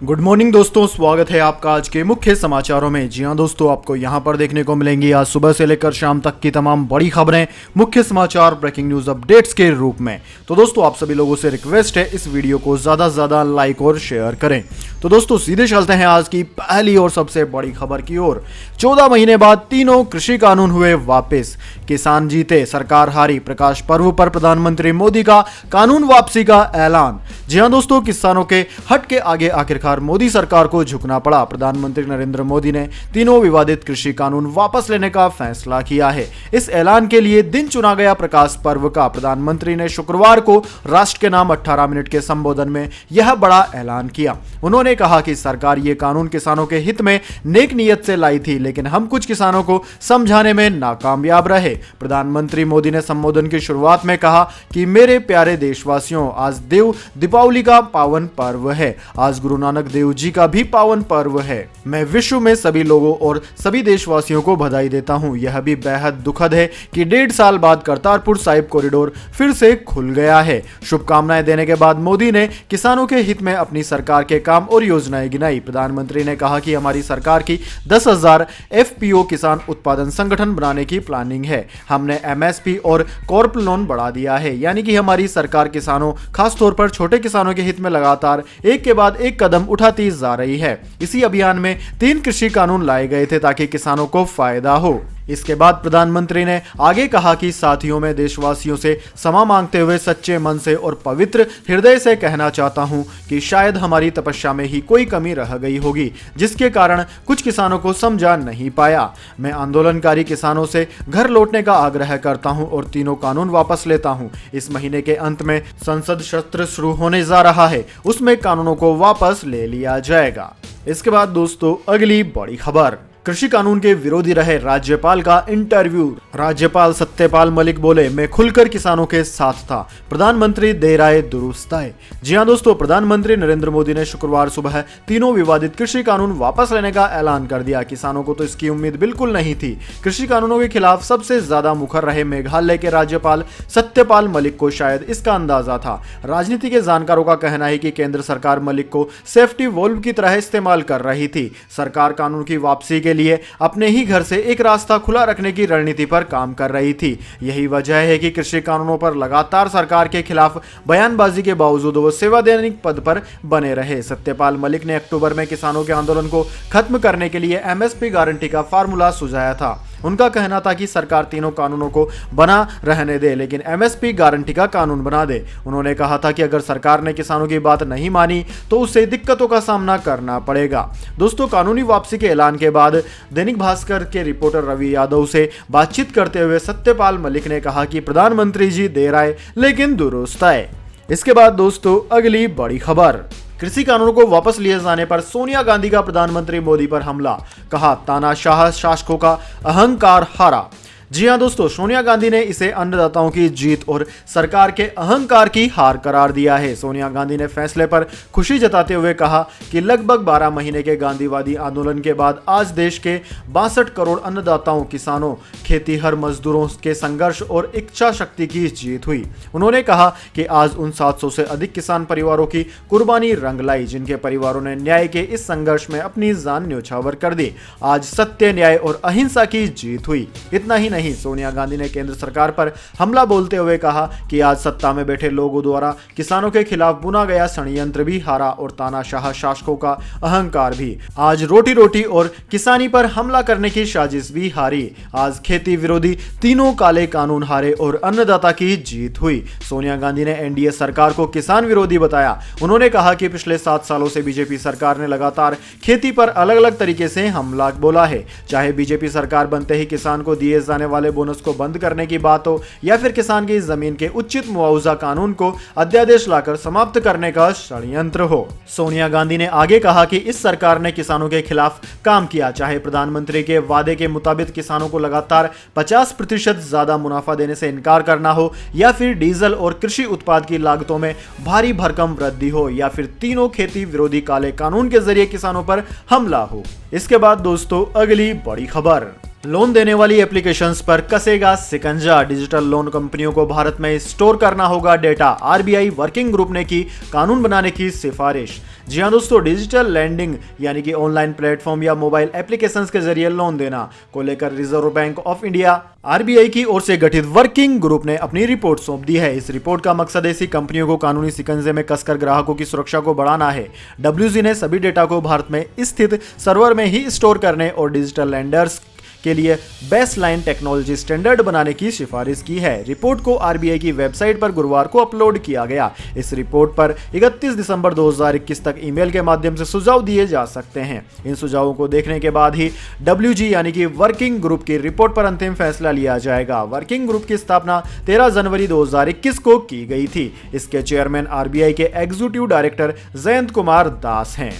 Good morning दोस्तों, स्वागत है आपका आज के मुख्य समाचारों में। जी हां दोस्तों, आपको यहां पर देखने को मिलेंगी आज सुबह से लेकर शाम तक की तमाम बड़ी खबरें मुख्य समाचार ब्रेकिंग न्यूज अपडेट्स के रूप में। तो दोस्तों, आप सभी लोगों से रिक्वेस्ट है इस वीडियो को ज्यादा से ज्यादा लाइक और शेयर करें। तो दोस्तों, सीधे चलते हैं आज की पहली और सबसे बड़ी खबर की ओर। 14 महीने बाद तीनों कृषि कानून हुए वापस, किसान जीते सरकार हारी। प्रकाश पर्व पर प्रधानमंत्री मोदी का कानून वापसी का ऐलान। जी हां दोस्तों, किसानों के हट के आगे आखिरकार मोदी सरकार को झुकना पड़ा। प्रधानमंत्री नरेंद्र मोदी ने तीनों विवादित कृषि कानून वापस लेने का फैसला किया है। इस ऐलान के लिए दिन चुना गया प्रकाश पर्व का। प्रधानमंत्री ने शुक्रवार को राष्ट्र के नाम 18 मिनट के संबोधन में यह बड़ा ऐलान किया। उन्होंने कहा कि सरकार ये कानून किसानों के हित में नेक नियत से लाई थी, लेकिन हम कुछ किसानों को समझाने में नाकामयाब रहे। प्रधानमंत्री मोदी ने संबोधन की शुरुआत में कहा कि मेरे प्यारे देशवासियों, आज देव दीपावली का पावन पर्व है। आज गुरु नानक देव जी का भी पावन पर्व है। मैं विश्व में सभी लोगों और सभी देशवासियों को बधाई देता हूं। यह भी बेहद दुखद है कि 1.5 साल बाद करतारपुर साहिब कॉरिडोर फिर से खुल गया है। शुभकामनाएं देने के बाद मोदी ने किसानों के हित में अपनी सरकार के काम और योजनाएं गिनाई। प्रधानमंत्री ने कहा कि हमारी सरकार की 10,000 FPO किसान उत्पादन संगठन बनाने की प्लानिंग है। हमने MSP और कॉर्प लोन बढ़ा दिया है, यानी कि हमारी सरकार किसानों, खासतौर पर छोटे किसानों के हित में लगातार एक के बाद एक कदम उठाती जा रही है। इसी अभियान में 3 कृषि कानून लाए गए थे ताकि किसानों को फायदा हो। इसके बाद प्रधानमंत्री ने आगे कहा कि साथियों, में देशवासियों से क्षमा मांगते हुए सच्चे मन से और पवित्र हृदय से कहना चाहता हूं कि शायद हमारी तपस्या में ही कोई कमी रह गई होगी, जिसके कारण कुछ किसानों को समझा नहीं पाया। मैं आंदोलनकारी किसानों से घर लौटने का आग्रह करता हूं और तीनों कानून वापस लेता हूं। इस महीने के अंत में संसद सत्र शुरू होने जा रहा है, उसमें कानूनों को वापस ले लिया जाएगा। इसके बाद दोस्तों, अगली बड़ी खबर। कृषि कानून के विरोधी रहे राज्यपाल का इंटरव्यू। राज्यपाल सत्यपाल मलिक बोले, मैं खुलकर किसानों के साथ था, प्रधानमंत्री दे रहे दुरुस्त है। जी हां दोस्तों, प्रधानमंत्री नरेंद्र मोदी ने शुक्रवार सुबह तीनों विवादित कृषि कानून वापस लेने का ऐलान कर दिया। किसानों को तो इसकी उम्मीद बिल्कुल नहीं थी। कृषि कानूनों के खिलाफ सबसे ज्यादा मुखर रहे मेघालय के राज्यपाल सत्यपाल मलिक को शायद इसका अंदाजा था। राजनीति के जानकारों का कहना है कि केंद्र सरकार मलिक को सेफ्टी वॉल्व की तरह इस्तेमाल कर रही थी। सरकार कानून की वापसी के लिए अपने ही घर से एक रास्ता खुला रखने की रणनीति पर काम कर रही थी। यही वजह है कि कृषि कानूनों पर लगातार सरकार के खिलाफ बयानबाजी के बावजूद वो संवैधानिक पद पर बने रहे। सत्यपाल मलिक ने अक्टूबर में किसानों के आंदोलन को खत्म करने के लिए MSP गारंटी का फार्मूला सुझाया था। उनका कहना था कि सरकार तीनों कानूनों को बना रहने दे, लेकिन MSP गारंटी का कानून बना दे। उन्होंने कहा था कि अगर सरकार ने किसानों की बात नहीं मानी तो उससे दिक्कतों का सामना करना पड़ेगा। दोस्तों, कानूनी वापसी के ऐलान के बाद दैनिक भास्कर के रिपोर्टर रवि यादव से बातचीत करते हुए सत्यपाल मलिक ने कहा कि प्रधानमंत्री जी दे रहे लेकिन दुरुस्त है। इसके बाद दोस्तों, अगली बड़ी खबर। कृषि कानूनों को वापस लिए जाने पर सोनिया गांधी का प्रधानमंत्री मोदी पर हमला। कहा, तानाशाह शासकों का अहंकार हारा। जी हां दोस्तों, सोनिया गांधी ने इसे अन्नदाताओं की जीत और सरकार के अहंकार की हार करार दिया है। सोनिया गांधी ने फैसले पर खुशी जताते हुए कहा कि लगभग 12 महीने के गांधीवादी आंदोलन के बाद आज देश के 62 करोड़ अन्नदाताओं, किसानों, खेतीहर मजदूरों के संघर्ष और इच्छा शक्ति की जीत हुई। उन्होंने कहा कि आज उन 700 से अधिक किसान परिवारों की कुर्बानी रंग लाई, जिनके परिवारों ने न्याय के इस संघर्ष में अपनी जान न्यौछावर कर दी। आज सत्य, न्याय और अहिंसा की जीत हुई। इतना ही नहीं, सोनिया गांधी ने केंद्र सरकार पर हमला बोलते हुए कहा कि आज सत्ता में बैठे लोगों द्वारा किसानों के खिलाफ बुना गया षड्यंत्र भी हारा और तानाशाह शासकों का अहंकार भी। आज रोटी रोटी और किसानी पर हमला करने की साजिश भी हारी। आज खेती विरोधी तीनों काले कानून हारे और अन्नदाता की जीत हुई। सोनिया गांधी ने NDA सरकार को किसान विरोधी बताया। उन्होंने कहा कि पिछले 7 सालों से बीजेपी सरकार ने लगातार खेती पर अलग अलग तरीके से हमला बोला है। चाहे बीजेपी सरकार बनते ही किसान को दिए जाने वाले बोनस को बंद करने की बात हो या फिर किसान की जमीन के उचित मुआवजा कानून को अध्यादेश लाकर समाप्त करने का षड्यंत्र हो। सोनिया गांधी ने आगे कहा कि इस सरकार ने किसानों के खिलाफ काम किया। चाहे प्रधानमंत्री के वादे के मुताबिक किसानों को लगातार 50% ज्यादा मुनाफा देने से इनकार करना हो, या फिर डीजल और कृषि उत्पाद की लागतों में भारी भरकम वृद्धि हो, या फिर तीनों खेती विरोधी काले कानून के जरिए किसानों पर हमला हो। इसके बाद दोस्तों, अगली बड़ी खबर। लोन देने वाली एप्लीकेशंस पर कसेगा शिकंजा। डिजिटल लोन कंपनियों को भारत में स्टोर करना होगा डेटा। आरबीआई वर्किंग ग्रुप ने की कानून बनाने की सिफारिश। जी हां दोस्तों, डिजिटल लैंडिंग यानी कि ऑनलाइन प्लेटफॉर्म या मोबाइल एप्लीकेशंस के जरिए लोन देना को लेकर reserve bank of India RBI की ओर से गठित वर्किंग ग्रुप ने अपनी रिपोर्ट सौंप दी है। इस रिपोर्ट का मकसद ऐसी कंपनियों को कानूनी शिकंजे में कसकर ग्राहकों की सुरक्षा को बढ़ाना है। डब्ल्यूजी ने सभी डेटा को भारत में स्थित सर्वर में ही स्टोर करने और डिजिटल लैंडर्स के लिए बेसलाइन टेक्नोलॉजी स्टैंडर्ड बनाने की सिफारिश की है। रिपोर्ट को आरबीआई की वेबसाइट पर गुरुवार को अपलोड किया गया। इस रिपोर्ट पर 31 दिसंबर 2021 तक ईमेल के माध्यम से सुझाव दिए जा सकते हैं। इन सुझावों को देखने के बाद ही डब्ल्यूजी यानी कि वर्किंग ग्रुप की रिपोर्ट पर अंतिम फैसला लिया जाएगा। वर्किंग ग्रुप की स्थापना 13 जनवरी 2021 को की गई थी। इसके चेयरमैन आरबीआई के एग्जीक्यूटिव डायरेक्टर जयंत कुमार दास हैं।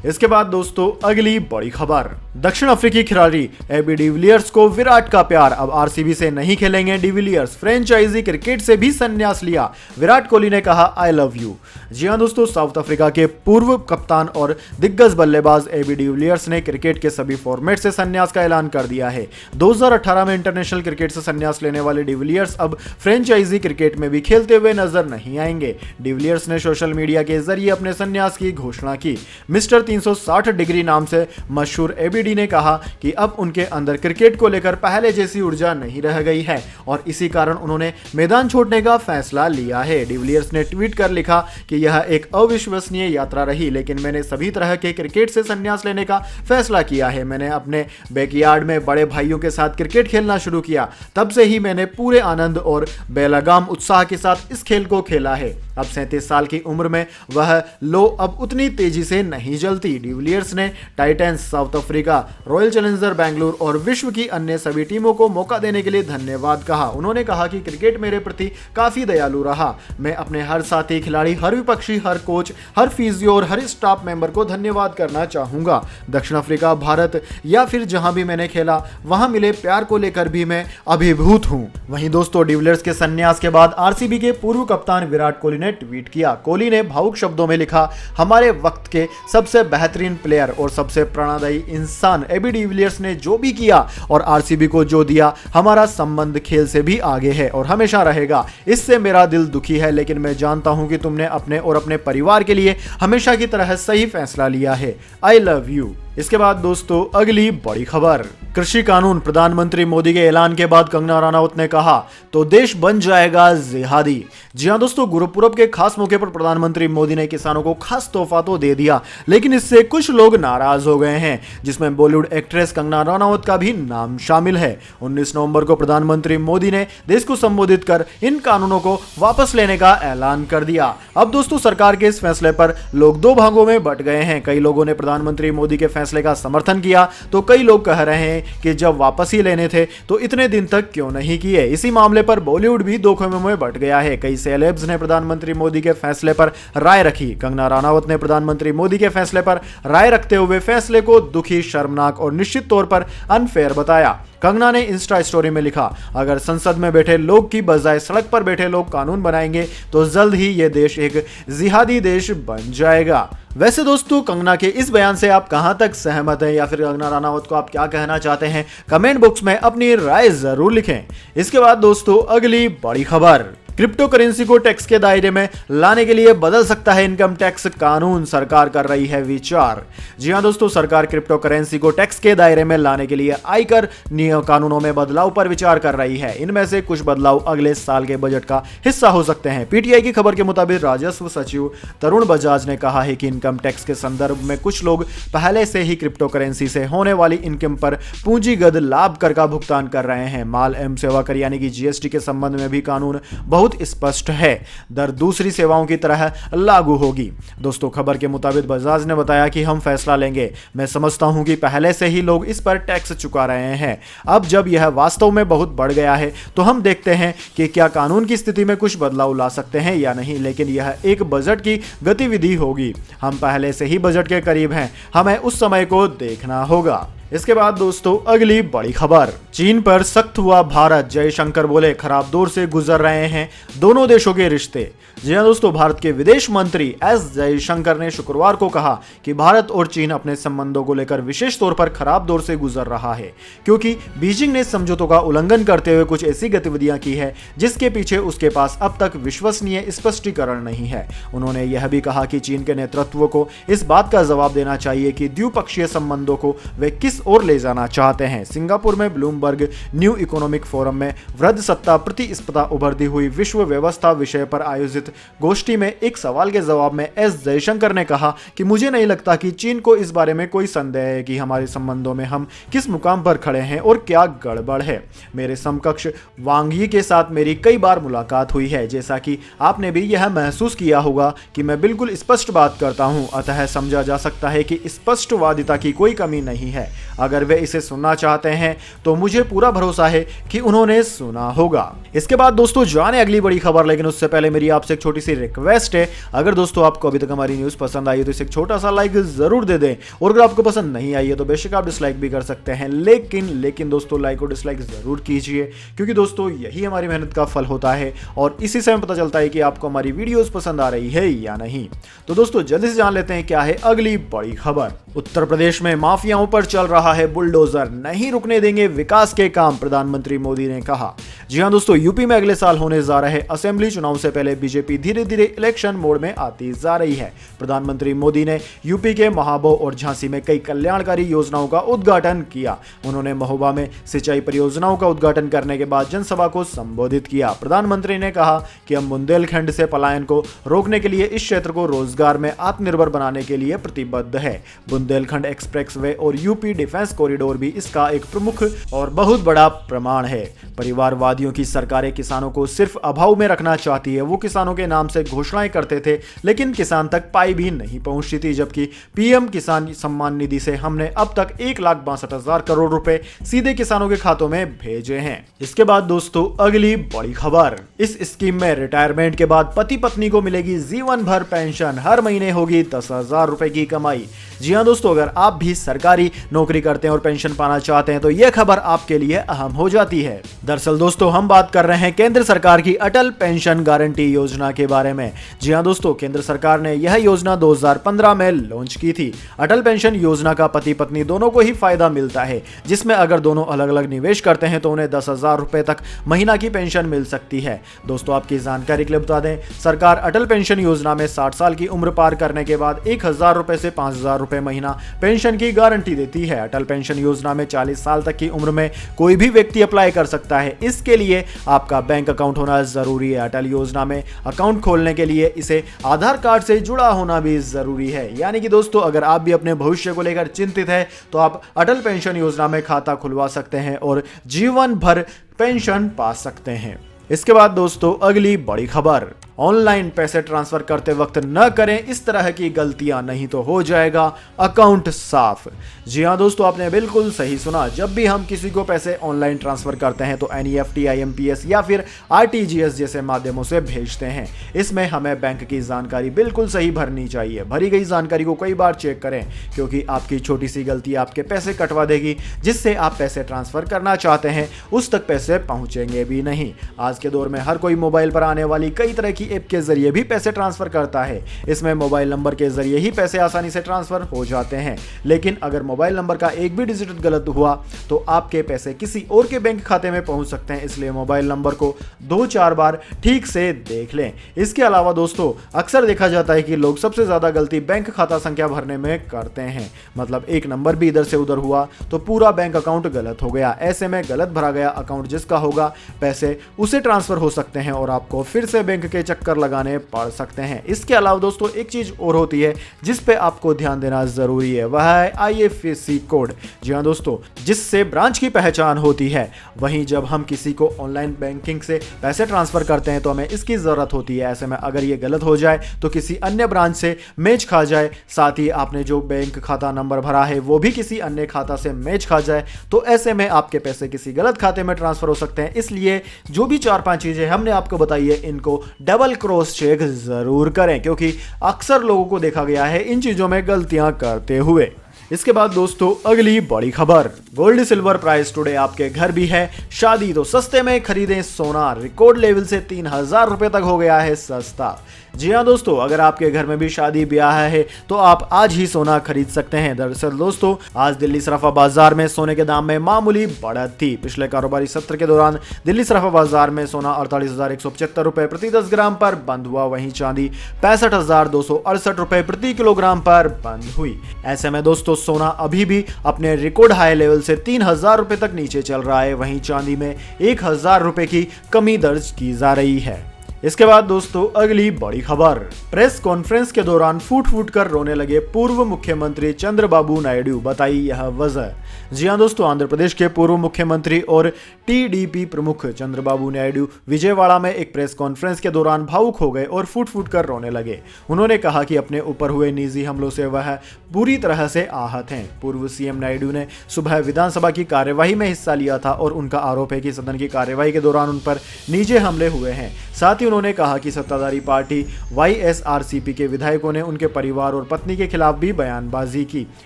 इसके बाद दोस्तों अगली बड़ी खबर, दक्षिण अफ्रीकी खिलाड़ी एबी डिविलियर्स को विराट का प्यार। अब आरसीबी से नहीं खेलेंगे डिविलियर्स, फ्रेंचाइजी क्रिकेट से भी संन्यास लिया। विराट कोहली ने कहा आई लव यू। जी हां दोस्तों, साउथ अफ्रीका के पूर्व कप्तान और दिग्गज बल्लेबाज एबी डिविलियर्स ने क्रिकेट के सभी फॉर्मेट से संन्यास का ऐलान कर दिया है। 2018 में इंटरनेशनल क्रिकेट से संन्यास लेने वाले डिविलियर्स अब फ्रेंचाइजी क्रिकेट में भी खेलते हुए नजर नहीं आएंगे। डिविलियर्स ने सोशल मीडिया के जरिए अपने संन्यास की घोषणा की। मिस्टर 360 डिग्री नाम से मशहूर एबीडी ने कहा कि अब उनके अंदर क्रिकेट को लेकर पहले जैसी ऊर्जा नहीं रह गई है और इसी कारण उन्होंने मैदान छोड़ने का फैसला लिया है। डिविलियर्स ने ट्वीट कर लिखा कि यह एक अविश्वसनीय यात्रा रही, लेकिन मैंने सभी तरह के क्रिकेट से संन्यास लेने का फैसला किया है। मैंने अपने बैकयार्ड में बड़े भाइयों के साथ क्रिकेट खेलना शुरू किया, तब से ही मैंने पूरे आनंद और बेलगाम उत्साह के साथ इस खेल को खेला है। अब 37 साल की उम्र में वह लो अब उतनी तेजी से नहीं जलती। डिविलियर्स ने Titans, south Africa, royal challenger Bengaluru और विश्व की अन्य सभी टीमों को मौका देने के लिए धन्यवाद कहा। उन्होंने कहा कि क्रिकेट मेरे प्रति काफी दयालु रहा। मैं अपने हर साथी खिलाड़ी, हर विपक्षी, हर कोच, हर फिजियो और हर स्टाफ मेंबर को धन्यवाद करना चाहूंगा। दक्षिण अफ्रीका, भारत या फिर जहां भी मैंने खेला वहां मिले प्यार को लेकर भी मैं अभिभूत हूं। वहीं दोस्तों, डिविलियर्स के संन्यास के बाद आरसीबी के पूर्व कप्तान विराट कोहली ने ट्वीट किया। कोहली ने भावुक शब्दों में लिखा, हमारे वक्त के सबसे बेहतरीन प्लेयर और सबसे प्रेरणादायी इंसान एबी डिविलियर्स ने जो भी किया और आरसीबी को जो दिया, हमारा संबंध खेल से भी आगे है और हमेशा रहेगा। इससे मेरा दिल दुखी है, लेकिन मैं जानता हूं कि तुमने अपने और अपने परिवार के लिए हमेशा की तरह सही फैसला लिया है। I love you. इसके बाद दोस्तों अगली बड़ी खबर, कृषि कानून। प्रधानमंत्री मोदी के ऐलान के बाद कंगना रनावत ने कहा तो देश बन जाएगा जिहादी। जी हां दोस्तों, गुरुपुरब के खास मौके पर प्रधानमंत्री मोदी ने किसानों को खास तोहफा तो दे दिया, लेकिन इससे कुछ लोग नाराज हो गए हैं, जिसमें बॉलीवुड एक्ट्रेस कंगना रनावत का भी नाम शामिल है। 19 नवंबर को प्रधानमंत्री मोदी ने देश को संबोधित कर इन कानूनों को वापस लेने का ऐलान कर दिया। अब दोस्तों, सरकार के इस फैसले पर लोग दो भागों में बंट गए हैं। कई लोगों ने प्रधानमंत्री मोदी के फैसले का समर्थन किया तो कई लोग कह रहे हैं कि जब वापस ही लेने थे तो इतने दिन तक क्यों नहीं किए। इसी मामले पर बॉलीवुड भी दो खेमों में बंट गया है। कई सेलेब्स ने प्रधानमंत्री मोदी के फैसले पर राय रखी। कंगना रनावत ने प्रधानमंत्री मोदी के फैसले पर राय रखते हुए फैसले को दुखी, शर्मनाक और निश्चित तौर पर अनफेयर बताया। कंगना ने इंस्टा स्टोरी में लिखा, अगर संसद में बैठे लोग की बजाय सड़क पर बैठे लोग कानून बनाएंगे तो जल्द ही यह देश एक जिहादी देश बन जाएगा। वैसे दोस्तों, कंगना के इस बयान से आप कहां तक सहमत हैं या फिर कंगना रनावत को आप क्या कहना चाहते हैं, कमेंट बॉक्स में अपनी राय जरूर लिखें। इसके बाद दोस्तों अगली बड़ी खबर, क्रिप्टो करेंसी को टैक्स के दायरे में लाने के लिए बदल सकता है इनकम टैक्स कानून, सरकार कर रही है विचार। जी हां दोस्तों, सरकार क्रिप्टो करेंसी को टैक्स के दायरे में लाने के लिए आयकर नियम कानूनों में बदलाव पर विचार कर रही है। इनमें से कुछ बदलाव अगले साल के बजट का हिस्सा हो सकते हैं। पीटीआई की खबर के मुताबिक राजस्व सचिव तरुण बजाज ने कहा है कि इनकम टैक्स के संदर्भ में कुछ लोग पहले से ही क्रिप्टो करेंसी से होने वाली इनकम पर पूंजीगत लाभ कर का भुगतान कर रहे हैं। माल एवं सेवा कर यानी कि जीएसटी के संबंध में भी कानून बहुत स्पष्ट है। दर दूसरी सेवाओं की तरह लागू होगी। दोस्तों, खबर के मुताबिक बजाज ने बताया कि हम फैसला लेंगे। मैं समझता हूं कि पहले से ही लोग इस पर टैक्स चुका रहे हैं। अब जब यह वास्तव में बहुत बढ़ गया है तो हम देखते हैं कि क्या कानून की स्थिति में कुछ बदलाव ला सकते हैं या नहीं, लेकिन यह एक बजट की गतिविधि होगी। हम पहले से ही बजट के करीब हैं, हमें उस समय को देखना होगा। इसके बाद दोस्तों अगली बड़ी खबर, चीन पर सख्त हुआ भारत, जयशंकर बोले खराब दौर से गुजर रहे हैं दोनों देशों के रिश्ते। जी हां दोस्तों, भारत के विदेश मंत्री एस जयशंकर ने शुक्रवार को कहा कि भारत और चीन अपने संबंधों को लेकर विशेष तौर पर खराब दौर से गुजर रहा है, क्योंकि बीजिंग ने समझौतों का उल्लंघन करते हुए कुछ ऐसी गतिविधियां की है जिसके पीछे उसके पास अब तक विश्वसनीय स्पष्टीकरण नहीं है। उन्होंने यह भी कहा कि चीन के नेतृत्व को इस बात का जवाब देना चाहिए कि द्विपक्षीय संबंधों को वे किस ओर ले जाना चाहते हैं। सिंगापुर में ब्लूमबर्ग न्यू इकोनॉमिक फोरम में वृद्ध सत्ता प्रतिस्पर्धा उभरती हुई विश्व व्यवस्था विषय पर आयोजित गोष्ठी में एक सवाल के जवाब में एस जयशंकर ने कहा कि मुझे नहीं लगता कि चीन को इस बारे में कोई संदेह है कि हमारे संबंधों में हम किस मुकाम पर खड़े हैं और क्या गड़बड़ है। मेरे समकक्ष वांग यी के साथ मेरी कई बार मुलाकात हुई है, जैसा कि आपने भी यह महसूस किया होगा कि मैं बिल्कुल स्पष्ट बात करता हूं, अतः समझा जा सकता है कि स्पष्टवादिता की कोई कमी नहीं है। अगर वे इसे सुनना चाहते हैं तो मुझे पूरा भरोसा है कि उन्होंने सुना होगा। इसके बाद दोस्तों जाने अगली बड़ी खबर, लेकिन उससे पहले मेरी आपसे एक छोटी सी रिक्वेस्ट है, अगर दोस्तों आपको अभी तक हमारी न्यूज पसंद आई है तो इसे एक छोटा सा लाइक जरूर दे दें, और अगर आपको पसंद नहीं आई है तो बेशक आप डिसलाइक भी कर सकते हैं, लेकिन दोस्तों लाइक और डिसलाइक जरूर कीजिए, क्योंकि दोस्तों यही हमारी मेहनत का फल होता है और इसी से हमें पता चलता है कि आपको हमारी वीडियोस पसंद आ रही है या नहीं। तो दोस्तों जल्दी से जान लेते हैं क्या है अगली बड़ी खबर। उत्तर प्रदेश में माफियाओं पर चल रहा है बुलडोजर, नहीं रुकने देंगे विकास के काम, प्रधानमंत्री मोदी ने कहा। जी हां दोस्तों, यूपी में अगले साल होने जा रहे असेंबली चुनाव से पहले बीजेपी धीरे धीरे इलेक्शन मोड में आती जा रही है। प्रधानमंत्री मोदी ने यूपी के महाबो और झांसी में कई कल्याणकारी योजनाओं का उद्घाटन किया। उन्होंने महोबा में सिंचाई परियोजनाओं का उद्घाटन करने के बाद जनसभा को संबोधित किया। प्रधानमंत्री ने कहा कि हम बुंदेलखंड से पलायन को रोकने के लिए इस क्षेत्र को रोजगार में आत्मनिर्भर बनाने के लिए प्रतिबद्ध है। बुंदेलखंड एक्सप्रेसवे और यूपी डिफेंस कॉरिडोर भी इसका एक प्रमुख और बहुत बड़ा प्रमाण है। परिवारवादियों की सरकारें किसानों को सिर्फ अभाव में रखना चाहती है। वो किसानों के नाम से घोषणाएं करते थे, लेकिन किसान तक पाई भी नहीं पहुंचती थी, जबकि पीएम किसान सम्मान निधि से हमने अब तक 1,62,000 करोड़ रुपए सीधे किसानों के खातों में भेजे हैं। इसके बाद दोस्तों अगली बड़ी खबर, इस स्कीम में रिटायरमेंट के बाद पति पत्नी को मिलेगी जीवन भर पेंशन, हर महीने होगी 10,000 रुपए की कमाई। जी हां दोस्तों, अगर आप भी सरकारी नौकरी करते हैं और पेंशन पाना चाहते हैं तो यह खबर आपके लिए अहम हो जाती है। दरअसल दोस्तों हम बात कर रहे हैं केंद्र सरकार की अटल पेंशन गारंटी योजना के बारे में। जी हां दोस्तों, केंद्र सरकार ने यह योजना 2015 में लॉन्च की थी। अटल पेंशन योजना का पति पत्नी दोनों को ही फायदा मिलता है, जिसमें अगर दोनों अलग अलग निवेश करते हैं तो उन्हें 10,000 रुपए तक महीना की पेंशन मिल सकती है। दोस्तों आपकी जानकारी के लिए बता दें, सरकार अटल पेंशन योजना में 60 साल की उम्र पार करने के बाद 1,000 रुपए से 5,000 रुपए महीना पेंशन की गारंटी देती है। अटल पेंशन योजना में 40 साल तक की उम्र में कोई भी व्यक्ति अप्लाई कर सकता है। इसके लिए आपका बैंक अकाउंट होना जरूरी है। अटल योजना में अकाउंट खोलने के लिए इसे आधार कार्ड से जुड़ा होना भी जरूरी है। यानी कि दोस्तों अगर आप भी अपने भविष्य को लेकर चिंतित है तो आप अटल पेंशन योजना में खाता खुलवा सकते हैं और जीवन भर पेंशन पा सकते हैं। इसके बाद दोस्तों अगली बड़ी खबर, ऑनलाइन पैसे ट्रांसफर करते वक्त न करें इस तरह की गलतियां, नहीं तो हो जाएगा अकाउंट साफ। जी हां दोस्तों, आपने बिल्कुल सही सुना। जब भी हम किसी को पैसे ऑनलाइन ट्रांसफर करते हैं तो NEFT, IMPS या फिर RTGS जैसे माध्यमों से भेजते हैं। इसमें हमें बैंक की जानकारी बिल्कुल सही भरनी चाहिए। भरी गई जानकारी को कई बार चेक करें, क्योंकि आपकी छोटी सी गलती आपके पैसे कटवा देगी, जिससे आप पैसे ट्रांसफर करना चाहते हैं उस तक पैसे पहुंचेंगे भी नहीं। आज के दौर में हर कोई मोबाइल पर आने वाली कई तरह की ऐप के जरिए भी पैसे ट्रांसफर करता है। इसमें मोबाइल नंबर के जरिए ही पैसे आसानी से ट्रांसफर हो जाते हैं, लेकिन अगर मोबाइल नंबर का एक भी डिजिट गलत हुआ तो आपके पैसे किसी और के बैंक खाते में पहुंच सकते हैं। इसलिए मोबाइल नंबर को 2-4 बार ठीक से देख लें। इसके अलावा दोस्तों अक्सर देखा जाता है कि लोग सबसे ज्यादा गलती बैंक खाता संख्या भरने में करते हैं। मतलब एक नंबर भी इधर से उधर हुआ तो पूरा बैंक अकाउंट गलत हो गया। ऐसे में गलत भरा गया अकाउंट जिसका होगा, पैसे उसे ट्रांसफर हो सकते हैं और आपको फिर से बैंक के चक्कर लगाने पड़ सकते हैं। इसके अलावा दोस्तों एक चीज और होती है जिस पे आपको ध्यान देना जरूरी है, वह है IFSC कोड। जी हां दोस्तों, जिससे ब्रांच की पहचान होती है। वहीं जब हम किसी को ऑनलाइन बैंकिंग से पैसे ट्रांसफर करते हैं तो हमें इसकी जरूरत होती है। ऐसे में अगर ये गलत हो जाए तो किसी अन्य ब्रांच से मैच खा जाए, साथ ही आपने जो बैंक खाता नंबर भरा है वो भी किसी अन्य खाता से मैच खा जाए, तो ऐसे में आपके पैसे किसी गलत खाते में ट्रांसफर हो सकते हैं। इसलिए जो भी 4-5 चीजें हमने आपको बताई है, इनको डबल क्रॉस चेक जरूर करें, क्योंकि अक्सर लोगों को देखा गया है इन चीजों में गलतियां करते हुए। इसके बाद दोस्तों अगली बड़ी खबर, गोल्ड सिल्वर प्राइस टुडे आपके घर भी है, शादी तो सस्ते में खरीदें सोना, रिकॉर्ड लेवल से 3000 रुपए तक हो गया है सस्ता। जी हाँ दोस्तों, अगर आपके घर में भी शादी ब्याह है तो आप आज ही सोना खरीद सकते हैं। दरअसल दोस्तों, आज दिल्ली सराफा बाजार में सोने के दाम में मामूली बढ़त थी। पिछले कारोबारी सत्र के दौरान दिल्ली सराफा बाजार में सोना 48,175 रुपए प्रति 10 ग्राम पर बंद हुआ, वहीं चांदी 65,268 रुपए प्रति किलोग्राम पर बंद हुई। ऐसे में दोस्तों सोना अभी भी अपने रिकॉर्ड हाई लेवल से 3000 रुपए तक नीचे चल रहा है, वहीं चांदी में 1000 रुपए की कमी दर्ज की जा रही है। इसके बाद दोस्तों अगली बड़ी खबर, प्रेस कॉन्फ्रेंस के दौरान फूट फूट कर रोने लगे पूर्व मुख्यमंत्री चंद्रबाबू नायडू, बताई यह वजह। जी हां दोस्तों, आंध्र प्रदेश के पूर्व मुख्यमंत्री और टीडीपी प्रमुख चंद्रबाबू नायडू विजयवाड़ा में एक प्रेस कॉन्फ्रेंस के दौरान भावुक हो गए और फूट फूट कर रोने लगे। उन्होंने कहा कि अपने ऊपर हुए निजी हमलों से वह बुरी तरह से आहत हैं। पूर्व सीएम नायडू ने सुबह विधानसभा की कार्यवाही में हिस्सा लिया था और उनका आरोप है कि सदन की कार्यवाही के दौरान उन पर निजी हमले हुए हैं। साथ ही उन्होंने कहा कि सत्ताधारी पार्टी वाईएसआरसीपी के विधायकों ने उनके परिवार और पत्नी के खिलाफ भी बयानबाजी की,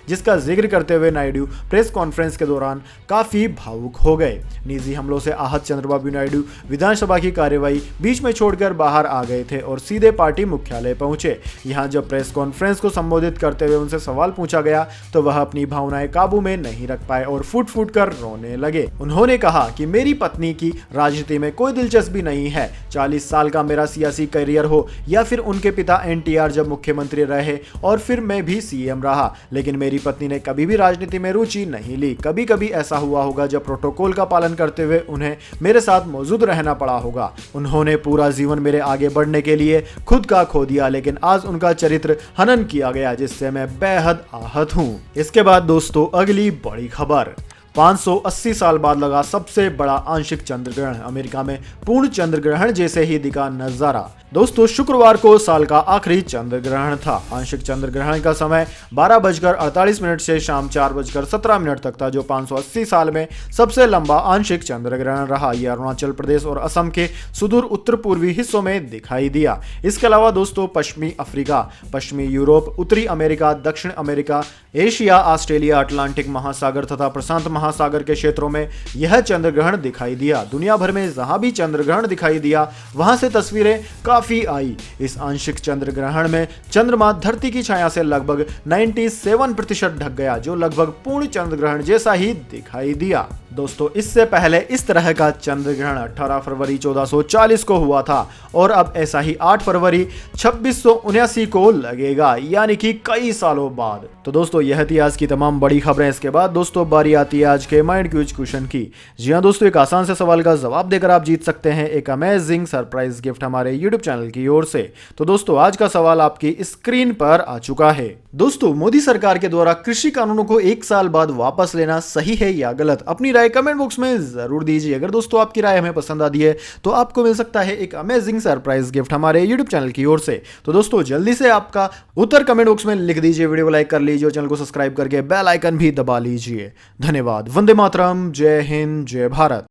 जिसका जिक्र करते हुए नायडू प्रेस कॉन्फ्रेंस के दौरान काफी भावुक हो गए। निजी हमलों से आहत चंद्रबाबू नायडू विधानसभा की कार्यवाही बीच में छोड़कर बाहर आ गए थे और सीधे पार्टी मुख्यालय पहुंचे। यहां जब प्रेस कॉन्फ्रेंस को संबोधित करते हुए उनसे सवाल पूछा गया तो वह अपनी भावनाएं काबू में नहीं रख पाए और फूट फूट कर रोने लगे। उन्होंने कहा कि मेरी पत्नी की राजनीति में कोई दिलचस्पी नहीं है। 40 साल का मेरा सियासी करियर हो या फिर उनके पिता एनटीआर जब मुख्यमंत्री रहे और फिर मैं भी सीएम रहा, लेकिन मेरी पत्नी ने कभी भी राजनीति में रुचि नहीं ली। कभी कभी ऐसा हुआ होगा जब प्रोटोकॉल का पालन करते हुए उन्हें मेरे साथ मौजूद रहना पड़ा होगा। उन्होंने पूरा जीवन मेरे आगे बढ़ने के लिए खुद का खो दिया, लेकिन आज उनका चरित्र हनन किया गया, जिससे मैं बेहद आहत हूँ। इसके बाद दोस्तों अगली बड़ी खबर, 580 साल बाद लगा सबसे बड़ा आंशिक चंद्र ग्रहण, अमेरिका में पूर्ण चंद्र ग्रहण जैसे ही दिखा नजारा। दोस्तों शुक्रवार को साल का आखिरी चंद्र ग्रहण था। आंशिक चंद्र ग्रहण का समय 12:48 से शाम 4:17 तक था, जो 580 साल में सबसे लंबा आंशिक चंद्र ग्रहण रहा। यह अरुणाचल प्रदेश और असम के सुदूर उत्तर पूर्वी हिस्सों में दिखाई दिया। इसके अलावा दोस्तों पश्चिमी अफ्रीका, पश्चिमी यूरोप, उत्तरी अमेरिका, दक्षिण अमेरिका, एशिया, ऑस्ट्रेलिया, अटलांटिक महासागर तथा प्रशांत महासागर के क्षेत्रों में यह चंद्र ग्रहण दिखाई दिया। दुनिया भर में जहां भी चंद्र ग्रहण दिखाई दिया वहां से तस्वीरें काफी आई। इस आंशिक चंद्र ग्रहण में चंद्रमा धरती की छाया से लगभग 97% ढक गया, जो लगभग पूर्ण चंद्र ग्रहण जैसा ही दिखाई दिया। दोस्तों इससे पहले इस तरह का चंद्र ग्रहण 18 फरवरी 1440 को हुआ था और अब ऐसा ही 8 फरवरी 2679 को लगेगा, यानी कि कई सालों बाद। तो दोस्तों यह थी आज की तमाम बड़ी खबरें। इसके बाद दोस्तों बारी आती है आज के माइंड क्यूज क्वेश्चन की। जी हाँ दोस्तों, एक आसान से सवाल का जवाब देकर आप जीत सकते हैं एक अमेजिंग सरप्राइज गिफ्ट हमारे यूट्यूब चैनल की ओर से। तो दोस्तों आज का सवाल आपकी स्क्रीन पर आ चुका है। दोस्तों मोदी सरकार के द्वारा कृषि कानूनों को 1 साल बाद वापस लेना सही है या गलत? अपनी राय कमेंट बॉक्स में जरूर दीजिए। अगर दोस्तों आपकी राय हमें पसंद आती है तो आपको मिल सकता है एक अमेजिंग सरप्राइज गिफ्ट हमारे यूट्यूब चैनल की ओर से। तो दोस्तों जल्दी से आपका उत्तर कमेंट बॉक्स में लिख दीजिए, वीडियो को लाइक कर लीजिए और चैनल को सब्सक्राइब करके बेल आइकन भी दबा लीजिए। धन्यवाद। वंदे मातरम। जय हिंद, जय भारत।